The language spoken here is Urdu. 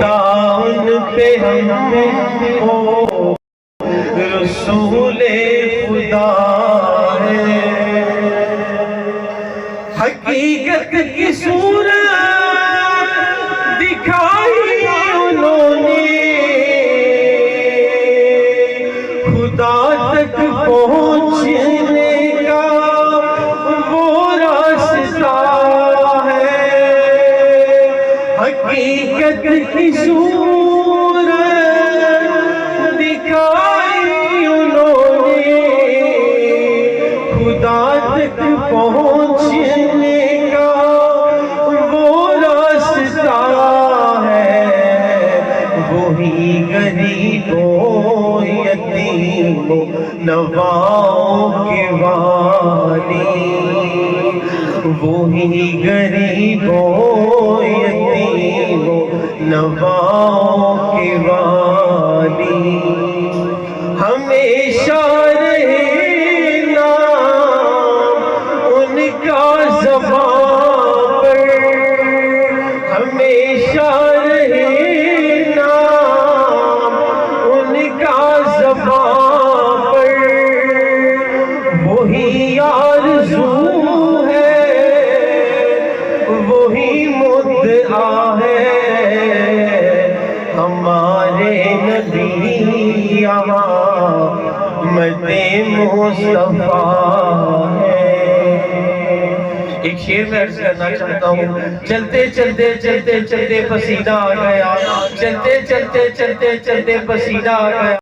داؤن پہ ہم ہو رسول خدا ہے، حقیقت کی صورت دکھائی انہوں نے، خدا تک پہنچنے کا وہ راستہ ہے، حقیقت کی صورت دکھائی انہوں نے، خدا تک پہنچنے کا وہ راستہ ہے، وہی غریبوں یتیموں نواؤں کے والی، وہی غریبوں یتیموں نواؤں کے والی، ہمیشہ رہے نام ان کا زبان پر، ہمیشہ رہے نام ان کا زبان پر، وہی آرزو ہے وہی مدعا ہے، ہمارے نبی احمد مصطفیٰ ہے۔ ایک شعر میں عرض کرنا چاہتا ہوں، چلتے چلتے چلتے چلتے پسینہ آ گیا، چلتے چلتے چلتے چلتے پسینہ آ گیا۔